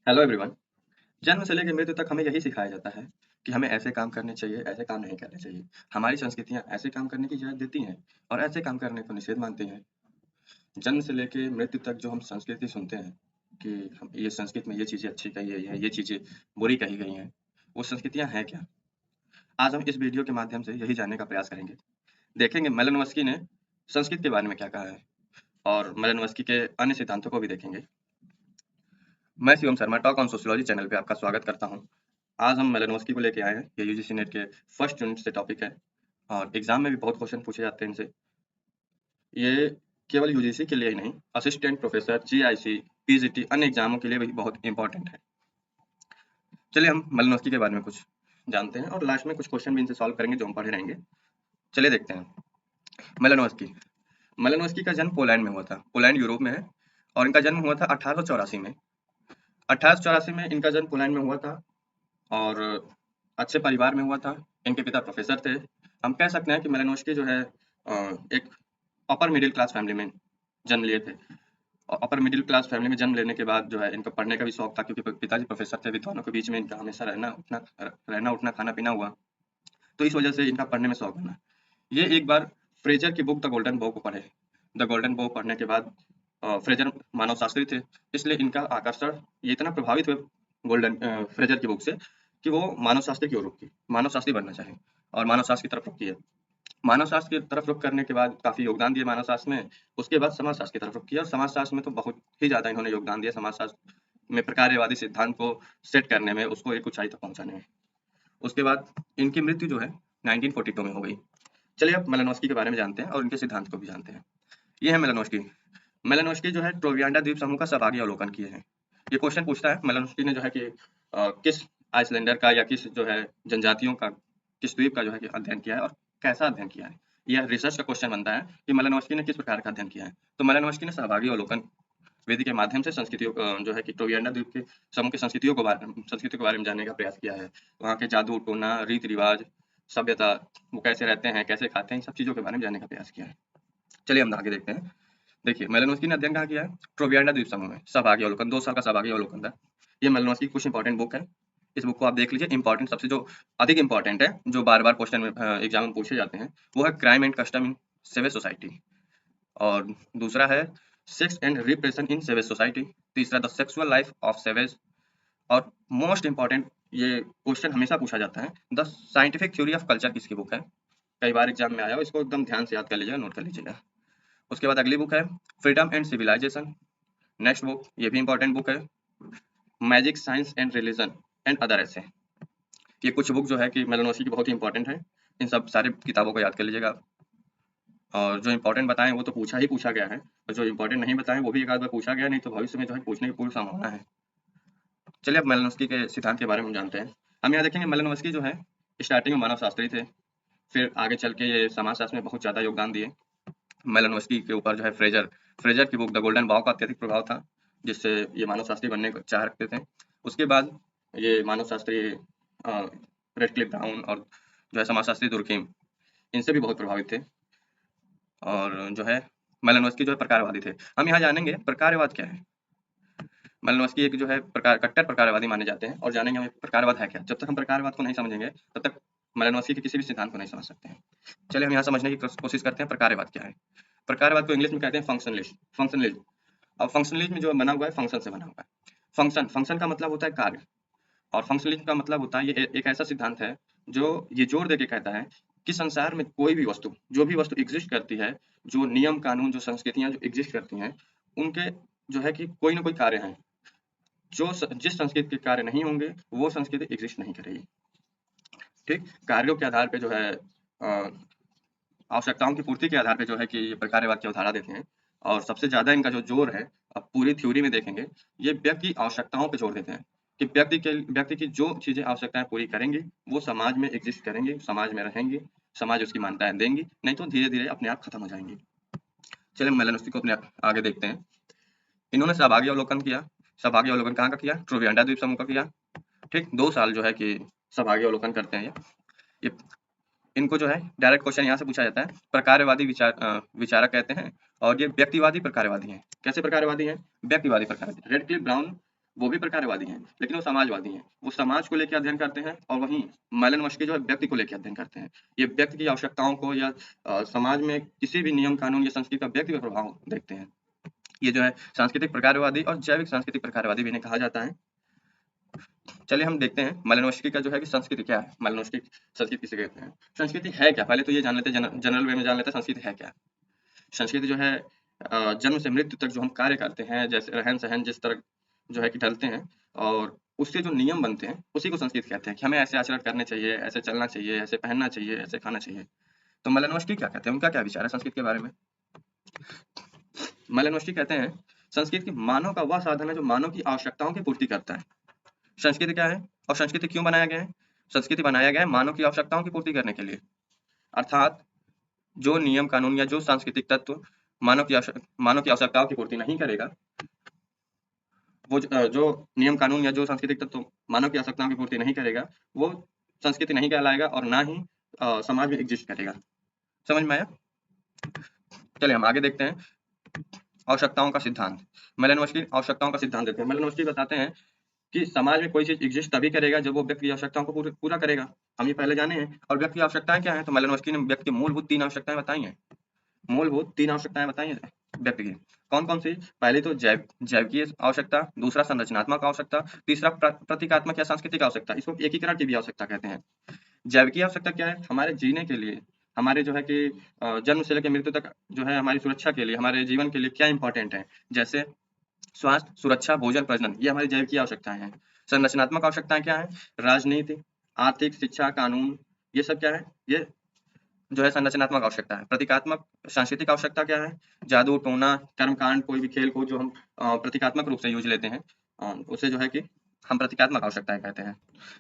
Hello everyone. जन्म से लेकर मृत्यु तक हमें यही सिखाया जाता है कि हमें ऐसे काम करने चाहिए, ऐसे काम नहीं करने चाहिए। हमारी संस्कृतियाँ ऐसे काम करने की इजाज़त देती हैं और ऐसे काम करने को निषेध मानती हैं। जन्म से लेके मृत्यु तक जो हम संस्कृति सुनते हैं कि हम ये संस्कृत में ये चीज़ें अच्छी कही गई हैं, ये चीज़ें बुरी कही गई हैं, वो संस्कृतियाँ हैं क्या? आज हम इस वीडियो के माध्यम से यही जानने का प्रयास करेंगे। देखेंगे मेलानोव्स्की ने संस्कृत के बारे में क्या कहा है और मेलानोव्स्की के अन्य सिद्धांतों को भी देखेंगे। मैं Shivam Sharma talk on sociology channel पे आपका स्वागत करता हूँ। आज हम मेलानोव्स्की को लेके आए हैं। ये यूजीसी नेट के फर्स्ट यूनिट से टॉपिक है और एग्जाम में भी बहुत क्वेश्चन पूछे जाते हैं इनसे। ये केवल यूजीसी के लिए ही नहीं, असिस्टेंट प्रोफेसर, जीआईसी, पीजीटी अन्य एग्जामों के लिए भी बहुत इंपॉर्टेंट है। चलिए हम मेलानोव्स्की के बारे में कुछ जानते हैं और लास्ट में कुछ क्वेश्चन भी इनसे सॉल्व करेंगे जो हम पढ़े रहेंगे। चलिए देखते हैं। मेलानोव्स्की मेलानोव्स्की का जन्म पोलैंड में हुआ था। पोलैंड यूरोप में है और इनका जन्म हुआ था 1884 में। 1884 में इनका जन्म पोलैंड में हुआ था और अच्छे परिवार में हुआ था। इनके पिता प्रोफेसर थे। हम कह सकते हैं कि मेलानोव्स्की जो है एक अपर मिडिल क्लास फैमिली में जन्म लिए थे और अपर मिडिल क्लास फैमिली में जन्म लेने के बाद जो है इनको पढ़ने का भी शौक था क्योंकि पिताजी प्रोफेसर थे। विद्वानों के बीच में इनका हमेशा रहना उठना खाना पीना हुआ, तो इस वजह से इनका पढ़ने में शौक बना। ये एक बार फ्रेजर की बुक द गोल्डन बो को पढ़े। द गोल्डन बो पढ़ने के बाद फ्रेजर मानव शास्त्री थे, इसलिए इनका आकर्षण ये इतना प्रभावित हुए फ्रेजर की बुक से कि वो मानव शास्त्र की ओर रुक गए, मानव शास्त्री बनना चाहे और मानव शास्त्र की तरफ रुक किए। मानव शास्त्र की तरफ रुख करने के बाद काफ़ी योगदान दिए मानव शास्त्र में। उसके बाद समाज शास्त्र की तरफ रुख किया और समाज शास्त्र में तो बहुत ही ज़्यादा इन्होंने योगदान दिया समाज शास्त्र में प्रकार्यवादी सिद्धांत को सेट करने में, उसको एक ऊंचाई तक पहुंचाने में। उसके बाद इनकी मृत्यु जो है 1942 में हो गई। चलिए अब मेलानोव्स्की के बारे में जानते हैं और इनके सिद्धांत को भी जानते हैं। ये है मेलानोव्स्की। मेलानोव्स्की जो है ट्रोवियांडा द्वीप समूह का सहभागी अवलोकन किए हैं। ये क्वेश्चन पूछता है मेलानोव्स्की ने जो है कि किस आइसलैंडर का या किस जो है जनजातियों का, किस द्वीप का जो है कि अध्ययन किया है और कैसा अध्ययन किया है। यह रिसर्च का क्वेश्चन बनता है कि मेलानोव्स्की ने किस प्रकार का अध्ययन किया है। तो मेलानोव्स्की ने सहभागी अवलोकन विधि के माध्यम से संस्कृतियों जो है कि ट्रोवियांडा द्वीप के समूह की संस्कृति के बारे में जानने का प्रयास किया है। वहाँ के जादू टोना, रीति रिवाज, सभ्यता, वो कैसे रहते हैं, कैसे खाते हैं, इन सब चीज़ों के बारे में जानने का प्रयास किया है। चलिए हम आगे देखते हैं। देखिए मेलानोव्स्की ने अध्ययन कहाँ किया है? ट्रोवियांडा द्वीप समूह में सहभागी अवलोकन, 2 साल का सहभागी अवलोकन था। ये मेलानोव्स्की की कुछ इंपॉर्टेंट बुक है। इस बुक को आप देख लीजिए। इंपॉर्टेंट सबसे जो अधिक इंपॉर्टेंट है, जो बार-बार क्वेश्चन में एग्जाम में पूछे जाते हैं, वो है crime and custom in savage society और दूसरा है sex and repression in savage society, तीसरा the sexual life of savage और मोस्ट इंपॉर्टेंट ये क्वेश्चन हमेशा पूछा जाता है, the scientific theory of culture किसकी बुक है? कई बार एग्जाम में आया हो, इसको एकदम ध्यान से याद कर लीजिएगा, नोट कर लीजिएगा। उसके बाद अगली बुक है freedom and civilization. Next book, ये भी इंपॉर्टेंट बुक है, magic science and religion and other ऐसे। ये कुछ बुक जो है कि मेलानोव्स्की की बहुत ही इंपॉर्टेंट है। इन सब सारी किताबों को याद कर लीजिएगा और जो इंपॉर्टेंट बताएं वो तो पूछा गया है और जो इंपॉर्टेंट नहीं बताएं वो भी एक आध बार पूछा गया, नहीं तो भविष्य में जो है पूछने की पूरी संभावना है। चलिए अब मेलानोव्स्की के सिद्धांत के बारे में हम जानते हैं। हम यहाँ देखेंगे मेलानोव्स्की जो है स्टार्टिंग में मानव शास्त्री थे, फिर आगे चल के ये समाजशास्त्र में बहुत ज़्यादा योगदान दिए। मेलानोव्स्की के ऊपर जो है फ्रेजर की बुक द गोल्डन बॉउ का अत्यधिक प्रभाव था, जिससे ये मानव शास्त्री बनने को चाह रखते थे। उसके बाद ये मानव शास्त्री रेडक्लिफ ब्राउन और जो है समाजशास्त्री दुर्खीम, इनसे भी बहुत प्रभावित थे और जो है मेलानोव्स्की जो है प्रकारवादी थे। हम यहाँ जानेंगे प्रकारवाद क्या है। मेलानोव्स्की एक जो है कट्टर प्रकारवादी माने जाते हैं और जानेंगे हम प्रकारवाद है क्या। जब तक हम प्रकारवाद को नहीं समझेंगे तब तक मेलानोव्स्की के किसी भी सिद्धांत को नहीं समझ सकते हैं। चलिए हम यहाँ समझने की कोशिश करते हैं प्रकारवाद क्या है। प्रकारवाद को इंग्लिश में कहते हैं फंक्शनलिज्म। अब फंक्शनलिज्म में जो बना हुआ है फंक्शन से बना हुआ है। फंक्शन का मतलब होता है कार्य और फंक्शनलिज्म का मतलब होता है ये एक ऐसा सिद्धांत है जो ये जोर देके कहता है कि संसार में कोई भी वस्तु, जो भी वस्तु एग्जिस्ट करती है, जो नियम कानून, जो संस्कृतियां जो एग्जिस्ट करती हैं, उनके जो है कि कोई ना कोई कार्य हैं। जिस संस्कृति के कार्य नहीं होंगे वो संस्कृति एग्जिस्ट नहीं करेगी। ठीक, कार्यों के आधार पे जो है आवश्यकताओं की पूर्ति के आधार पे जो है कि ये प्रकारवाद की अवधारणा देते हैं और सबसे ज़्यादा इनका जो जोर है, अब पूरी थ्योरी में देखेंगे, ये व्यक्ति की आवश्यकताओं पे जोर देते हैं कि व्यक्ति की जो चीज़ें आवश्यकताएँ पूरी करेंगी, वो समाज में एग्ज़िस्ट करेंगी, समाज में रहेंगी, समाज उसकी मान्यताएँ देंगी, नहीं तो धीरे-धीरे अपने आप खत्म हो जाएँगी। चलिए मेलानोव्स्की को अपने आगे देखते हैं। इन्होंने सहभागी अवलोकन किया। सहभागी अवलोकन कहाँ का किया? ट्रोवियांडा द्वीप समूह का किया। ठीक, 2 साल जो है कि सहभागी अवलोकन करते हैं ये इनको जो है डायरेक्ट क्वेश्चन यहाँ से पूछा जाता है। प्रकारवादी विचारक कहते हैं और ये व्यक्तिवादी प्रकारवादी हैं। कैसे प्रकारवादी हैं? व्यक्तिवादी प्रकारवादी। रेडक्लिफ ब्राउन वो भी प्रकारवादी हैं, लेकिन वो समाजवादी हैं। वो समाज को लेके अध्ययन करते हैं और वहीं मेलन-मस्की जो है व्यक्ति को लेके अध्ययन करते हैं। ये व्यक्ति की आवश्यकताओं को या समाज में किसी भी नियम कानून या संस्कृति का व्यक्ति पे प्रभाव देखते हैं। ये जो है सांस्कृतिक प्रकारवादी और जैविक सांस्कृतिक प्रकारवादी भी इन्हें कहा जाता है। चलिए हम देखते हैं मालिनोव्स्की का जो है कि संस्कृति क्या है, मालिनोव्स्की संस्कृति किसे कहते हैं। संस्कृति है क्या? पहले तो ये जान लेते हैं, जनरल वे में जान लेते हैं संस्कृति है क्या? संस्कृति जो है जन्म से मृत्यु तक जो हम कार्य करते हैं, जैसे रहन-सहन जिस तरह जो है कि ढलते हैं और उससे जो नियम बनते हैं, उसी को संस्कृति कहते हैं कि हमें ऐसे आचरण करने चाहिए, ऐसे चलना चाहिए, ऐसे पहनना चाहिए, ऐसे खाना चाहिए। तो मालिनोव्स्की क्या कहते हैं? उनका क्या विचार है संस्कृति के बारे में? मालिनोव्स्की कहते हैं, संस्कृति मानव का वह साधन है जो मानव की आवश्यकताओं की पूर्ति करता है। संस्कृति क्या है और संस्कृति क्यों बनाया गया है? संस्कृति बनाया गया है मानव की आवश्यकताओं की पूर्ति करने के लिए। अर्थात जो नियम कानून या जो सांस्कृतिक तत्व मानव की आवश्यकताओं की पूर्ति नहीं करेगा, वो जो नियम कानून या जो सांस्कृतिक तत्व मानव की आवश्यकताओं की पूर्ति नहीं करेगा, वो संस्कृति नहीं कहलाएगा और ना ही समाज में एग्जिस्ट करेगा। समझ में आया? चलिए हम आगे देखते हैं आवश्यकताओं का सिद्धांत। मालिनोव्स्की आवश्यकताओं का सिद्धांत देते हैं। मालिनोव्स्की बताते हैं कि समाज में कोई चीज़ एग्जिस्ट तभी करेगा जब वो व्यक्ति की आवश्यकताओं को पूरा करेगा। हम ये पहले जाने हैं और व्यक्ति की आवश्यकताएँ क्या हैं? तो मालिनोव्स्की ने व्यक्ति की मूलभूत 3 आवश्यकताएँ बताई हैं। मूलभूत 3 आवश्यकताएँ बताई हैं व्यक्ति की। कौन-कौन सी? पहली तो जैविकीय आवश्यकता, दूसरा संरचनात्मक आवश्यकता, तीसरा प्रतीकात्मक या सांस्कृतिक आवश्यकता। इसको एकीकरण की भी आवश्यकता कहते हैं। जैविकीय आवश्यकता क्या है? हमारे जीने के लिए, हमारे जो है कि जन्म से लेकर मृत्यु तक जो है हमारी सुरक्षा के लिए, हमारे जीवन के लिए क्या इम्पोर्टेंट है? जैसे स्वास्थ्य, सुरक्षा, भोजन, प्रजनन, ये हमारी जैविकीय आवश्यकताएँ हैं। संरचनात्मक आवश्यकताएँ क्या हैं? राजनीति, आर्थिक, शिक्षा, कानून, ये सब क्या है? ये जो है संरचनात्मक आवश्यकता है। प्रतीकात्मक सांस्कृतिक आवश्यकता क्या है? जादू, टोना, कर्मकांड, कोई भी खेल-कूद जो हम प्रतीकात्मक रूप से यूज़ लेते हैं, उसे जो है कि हम प्रतीकात्मक आवश्यकताएँ कहते हैं।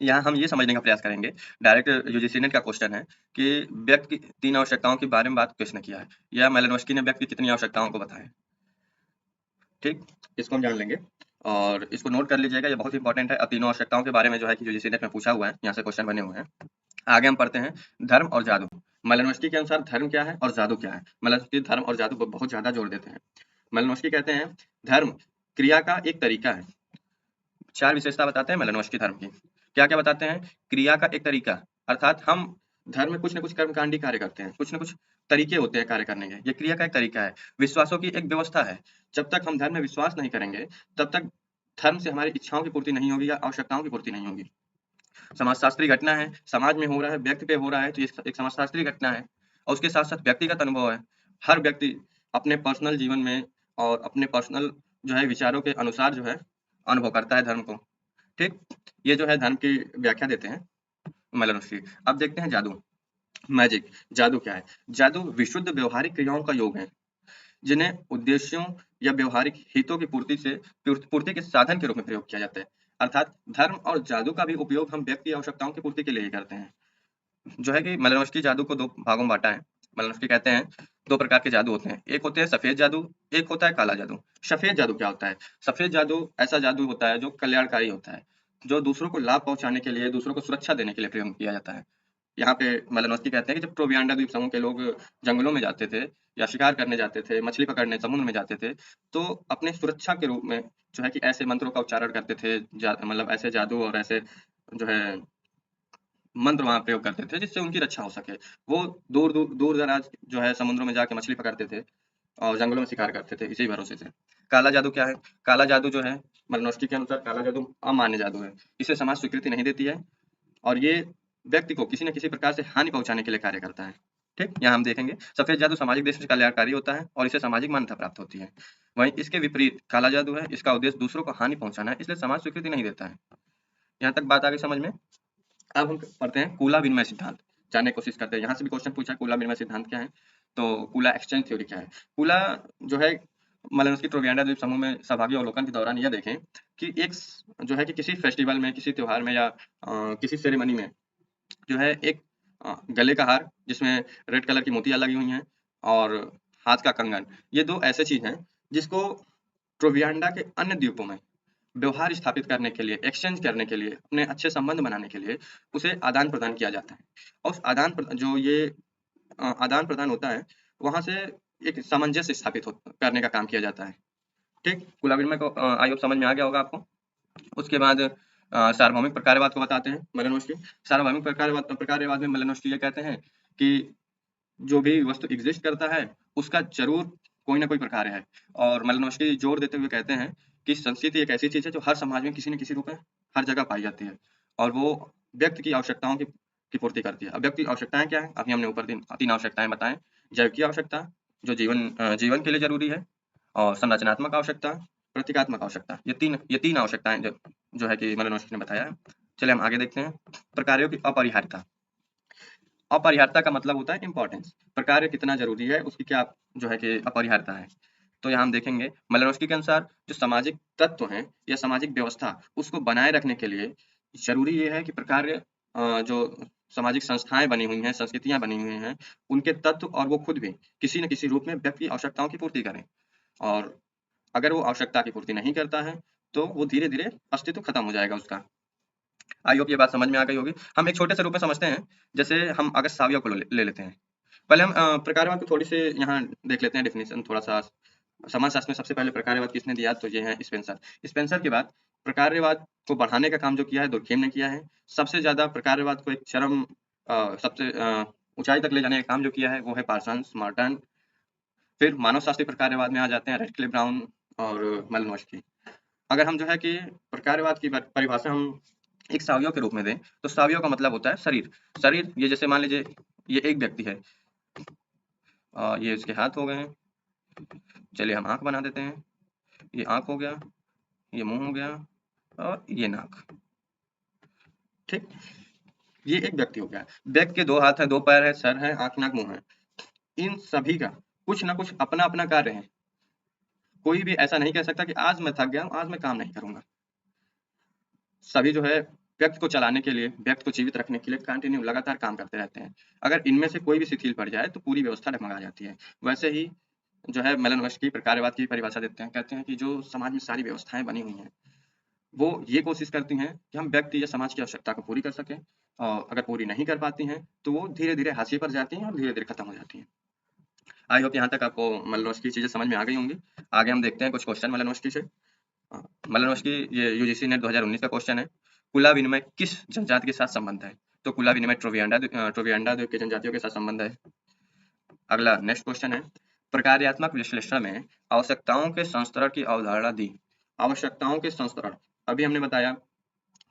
यहाँ हम ये समझने का प्रयास करेंगे, डायरेक्ट यूजीसी नेट का क्वेश्चन है कि व्यक्ति की 3 आवश्यकताओं के बारे में बात किसने किया है? या मालिनोव्स्की ने व्यक्ति की कितनी आवश्यकताओं को बताया? ठीक, इसको हम जान लेंगे और इसको नोट कर लीजिएगा, ये बहुत इंपॉर्टेंट है। तीनों आवश्यकताओं के बारे में जो है कि यूजीसी नेट में पूछा हुआ है, यहाँ से क्वेश्चन बने हुए हैं। आगे हम पढ़ते हैं धर्म और जादू। मालिनोव्स्की के अनुसार धर्म क्या है और जादू क्या है? मालिनोव्स्की धर्म और जादू को बहुत ज़्यादा जोर देते हैं। मालिनोव्स्की कहते हैं धर्म क्रिया का एक तरीका है। 4 विशेषता बताते हैं मालिनोव्स्की धर्म की। क्या-क्या बताते हैं? क्रिया का एक तरीका, अर्थात हम धर्म में कुछ न कुछ कर्मकांडी कार्य करते हैं, कुछ न कुछ तरीके होते हैं कार्य करने के। ये क्रिया का एक तरीका है। विश्वासों की एक व्यवस्था है। जब तक हम धर्म में विश्वास नहीं करेंगे, तब तक धर्म से हमारी इच्छाओं की पूर्ति नहीं होगी या आवश्यकताओं की पूर्ति नहीं होगी। समाजशास्त्री घटना है, समाज में हो रहा है, व्यक्ति पे हो रहा है, तो ये एक समाजशास्त्री घटना है और उसके साथ-साथ व्यक्तिगत अनुभव है। हर व्यक्ति अपने पर्सनल जीवन में और अपने पर्सनल जो है विचारों के अनुसार जो है अनुभव करता है धर्म को। ठीक? ये जो है धर्म की व्याख्या देते हैं मालिनोव्स्की। अब देखते हैं जादू, मैजिक। जादू क्या है? जादू विशुद्ध व्यवहारिक क्रियाओं का योग है, जिन्हें उद्देश्यों या व्यवहारिक हितों की पूर्ति के साधन के रूप में प्रयोग किया जाता है। अर्थात धर्म और जादू का भी उपयोग हम व्यक्ति आवश्यकताओं की पूर्ति के लिए ही करते हैं। जो है कि मालिनोव्स्की जादू को 2 भागों में बाँटा है। मालिनोव्स्की कहते हैं 2 प्रकार के जादू होते हैं। एक होते हैं सफ़ेद जादू, एक होता है काला जादू। सफ़ेद जादू क्या होता है? सफ़ेद जादू ऐसा जादू होता है जो कल्याणकारी होता है, जो दूसरों को लाभ पहुँचाने के लिए, दूसरों को सुरक्षा देने के लिए प्रयोग किया जाता है। यहाँ पे मालिनोव्स्की कहते हैं कि जब ट्रोवियांडा द्वीप समूह के लोग जंगलों में जाते थे या शिकार करने जाते थे, मछली पकड़ने समुद्र में जाते थे, तो अपने सुरक्षा के रूप में जो है कि ऐसे मंत्रों का उच्चारण करते थे, मतलब ऐसे जादू और ऐसे जो है मंत्र वहाँ प्रयोग करते थे जिससे उनकी रक्षा हो सके। वो दूर-दराज जो है समुद्रों में जाके मछली पकड़ते थे और जंगलों में शिकार करते थे इसी भरोसे से। काला जादू क्या है? काला जादू जो है मालिनोव्स्की के अनुसार काला जादू अमान्य जादू है। इसे समाज स्वीकृति नहीं देती है और ये व्यक्ति को किसी न किसी प्रकार से हानि पहुँचाने के लिए कार्य करता है। ठीक? यहाँ हम देखेंगे सफ़ेद जादू सामाजिक दृष्टि से कल्याणकारी होता है और इसे सामाजिक मान्यता प्राप्त होती है। वहीं इसके विपरीत काला जादू है, इसका उद्देश्य दूसरों को हानि पहुँचाना है, इसलिए समाज स्वीकृति नहीं देता है। यहाँ तक बात आ गई समझ में? अब हम पढ़ते हैं कूला विनिमय सिद्धांत, जानने की कोशिश करते हैं। यहाँ से भी क्वेश्चन पूछा है कूला विनिमय सिद्धांत क्या है? तो कूला एक्सचेंज थ्योरी क्या है? कूला जो है मालिनोव्स्की ट्रोवियांडा द्वीप समूह में सहभागी अवलोकन के दौरान यह देखें कि एक जो है कि किसी फेस्टिवल में, किसी त्योहार में या किसी सेरेमनी में जो है एक गले का हार जिसमें रेड कलर की मोतियाँ लगी हुई हैं और हाथ का कंगन, ये 2 ऐसे चीज़ हैं जिसको ट्रोवियांडा के अन्य द्वीपों में व्यवहार स्थापित करने के लिए, एक्सचेंज करने के लिए, अपने अच्छे संबंध बनाने के लिए उसे आदान-प्रदान किया जाता है। और उस आदान-प्रदान होता है, वहाँ से एक सामंजस्य स्थापित करने का काम किया जाता है। ठीक? कुल विनिमय को आई होप समझ में आ गया होगा आपको? उसके बाद सार्वभौमिक प्रकारवाद को बताते हैं मेलिनोव्स्की। सार्वभौमिक प्रकारवाद में मेलिनोव्स्की ये कहते हैं कि जो भी वस्तु एग्जिस्ट करता है उसका जरूर कोई ना कोई प्रकार है। और मेलिनोव्स्की जोर देते हुए कहते हैं कि संस्कृति एक ऐसी चीज है जो हर समाज में किसी न किसी रूप में हर जगह पाई जाती है और वो व्यक्ति की आवश्यकताओं की पूर्ति करती है। अब व्यक्ति की आवश्यकताएं क्या है? अभी हमने ऊपर तीन आवश्यकताएं बताएं। जैविक आवश्यकता जो जीवन के लिए जरूरी है, और संरचनात्मक आवश्यकता, प्रतीकात्मक आवश्यकता, ये तीन आवश्यकताएं जो है कि मेलिनोव्स्की ने बताया है। चलिए हम आगे देखते हैं। प्रकारों की अपरिहार्यता। अपरिहार्यता का मतलब होता है इम्पोर्टेंस। प्रकार कितना जरूरी है उसकी क्या जो है कि अपरिहार्यता है। तो यहाँ हम देखेंगे मेलिनोव्स्की के अनुसार जो सामाजिक तत्व हैं या सामाजिक व्यवस्था उसको बनाए रखने के लिए जरूरी ये है कि प्रकार जो सामाजिक संस्थाएं बनी हुई हैं, संस्कृतियां बनी हुई हैं, उनके तत्व और वो खुद भी किसी न किसी रूप में व्यक्ति की आवश्यकताओं की पूर्ति करें। और अगर वो आवश्यकता की पूर्ति नहीं करता है तो वो धीरे धीरे अस्तित्व खत्म हो जाएगा उसका। आई होप ये बात समझ में आ गई होगी। हम एक छोटे से रूप में समझते हैं। जैसे हम अगर सावियों को ले लेते हैं। पहले हम प्रकारवाद को थोड़ी सी यहाँ देख लेते हैं डेफिनेशन थोड़ा सा। समाजशास्त्र में सबसे पहले प्रकारवाद किसने दिया? तो ये है स्पेंसर। स्पेंसर के बाद प्रकारवाद को बढ़ाने का काम जो किया है दुर्खेम ने किया है। सबसे ज्यादा प्रकारवाद को एक चरम सबसे ऊंचाई तक ले जाने का काम जो किया है वो है पार्सन्स, मार्टन। फिर मानव शास्त्रीय प्रकारवाद में आ जाते हैं रेडक्लिफ ब्राउन और मेलिनोव्स्की। अगर हम जो है कि प्रकारवाद की परिभाषा हम एक सावयव के रूप में दें तो सावयव का मतलब होता है शरीर। शरीर ये जैसे मान लीजिए ये एक व्यक्ति है, ये इसके हाथ हो गए हैं। चलिए हम आंख बना देते हैं। ये आंख हो गया, ये मुंह हो गया और ये नाक। ठीक, ये एक व्यक्ति हो गया। व्यक्ति के दो हाथ है, दो पैर है, सर है, आंख, नाक, मुंह है। इन सभी का कुछ ना कुछ अपना अपना कार्य है। कोई भी ऐसा नहीं कह सकता कि आज मैं थक गया हूं, आज मैं काम नहीं करूंगा। सभी जो है व्यक्ति को चलाने के लिए, व्यक्ति को जीवित रखने के लिए कंटिन्यू लगातार काम करते रहते हैं। अगर इनमें से कोई भी शिथिल पड़ जाए तो पूरी व्यवस्था डगमगा जाती है। वैसे ही जो है मेलिनोव्स्की प्रकारवाद की परिभाषा देते हैं। कहते हैं कि जो समाज में सारी व्यवस्थाएं बनी हुई हैं वो ये कोशिश करती हैं कि हम व्यक्ति या समाज की आवश्यकता को पूरी कर सकें, और अगर पूरी नहीं कर पाती हैं तो वो धीरे धीरे हाशिए पर जाती हैं और धीरे धीरे खत्म हो जाती हैं। आई होप यहाँ तक आपको मेलिनोव्स्की की चीजें समझ में आ गई होंगी। आगे हम देखते हैं कुछ क्वेश्चन मेलिनोव्स्की से। मेलिनोव्स्की ये यूजीसी नेट 2019 का क्वेश्चन है। कुला विनिमय किस जनजाति के साथ संबंध है? तो कुला विनिमय ट्रोविएंडा द्वीप की जनजातियों के साथ संबंध है। अगला नेक्स्ट क्वेश्चन है, प्रकार्यात्मक विश्लेषण में आवश्यकताओं के संस्तरण की अवधारणा दी। आवश्यकताओं के संस्तरण, अभी हमने बताया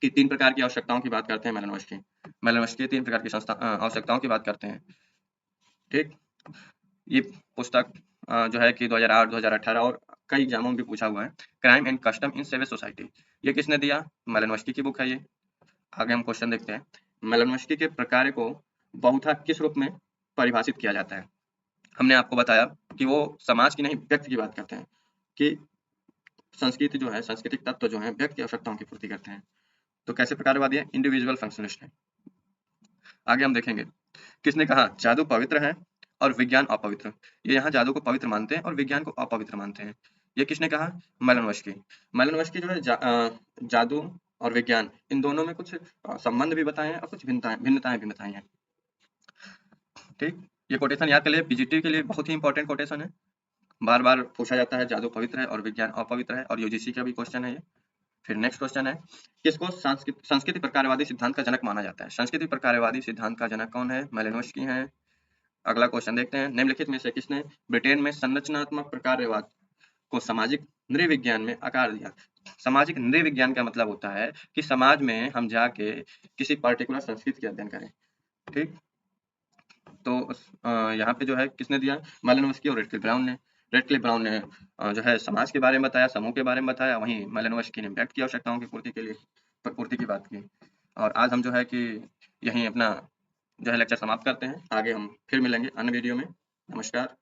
कि तीन प्रकार की आवश्यकताओं की बात करते हैं मेलिनोव्स्की तीन प्रकार की आवश्यकताओं की बात करते हैं। ठीक, ये पुस्तक जो है कि 2008, 2018 और कई एग्जामों में भी पूछा हुआ है। Crime and custom in savage society, ये किसने दिया? मेलिनोव्स्की की बुक है ये। आगे हम क्वेश्चन देखते हैं। मेलिनोव्स्की के प्रकार को बहुधा किस रूप में परिभाषित किया जाता है? हमने आपको बताया कि वो समाज की नहीं व्यक्ति की बात करते हैं कि संस्कृति जो है, सांस्कृतिक तत्व जो है व्यक्ति की आवश्यकताओं की पूर्ति करते हैं। तो कैसे प्रकारवादी है? इंडिविजुअल फंक्शनलिस्ट है। आगे हम देखेंगे किसने कहा जादू पवित्र है और विज्ञान अपवित्र। ये यहाँ जादू को पवित्र मानते हैं और विज्ञान को अपवित्र मानते हैं। ये किसने कहा? मेलिनोव्स्की। मेलिनोव्स्की जो है जादू और विज्ञान इन दोनों में कुछ संबंध भी बताए हैं और कुछ भिन्नताएं भी बताई हैं। ठीक, ये कोटेशन याद कर लिए, पीजीटी के लिए बहुत ही इंपॉर्टेंट कोटेशन है। बार बार पूछा जाता है जादू पवित्र है और विज्ञान अपवित्र है, और यूजीसी का भी क्वेश्चन है ये। फिर नेक्स्ट क्वेश्चन है, किसको संस्कृति प्रकारवादी सिद्धांत का जनक माना जाता है? संस्कृति प्रकारवादी सिद्धांत का जनक कौन है? मेलिनोव्स्की है। अगला क्वेश्चन देखते हैं, निम्नलिखित में से किसने ब्रिटेन में संरचनात्मक प्रकारवाद को सामाजिक नृविज्ञान में आकार दिया? सामाजिक नृविज्ञान का मतलब होता है कि समाज में हम जाके किसी पर्टिकुलर संस्कृति के अध्ययन करें। ठीक, तो यहाँ पे जो है किसने दिया? मेलिनोव्स्की और रेडक्लिफ ब्राउन ने। रेडक्लिफ ब्राउन ने जो है समाज के बारे में बताया, समूह के बारे में बताया, वहीं मेलिनोव्स्की ने व्यक्ति की आवश्यकताओं की पूर्ति की बात की। और आज हम जो है कि यहीं अपना जो है लेक्चर समाप्त करते हैं। आगे हम फिर मिलेंगे अन्य वीडियो में। नमस्कार।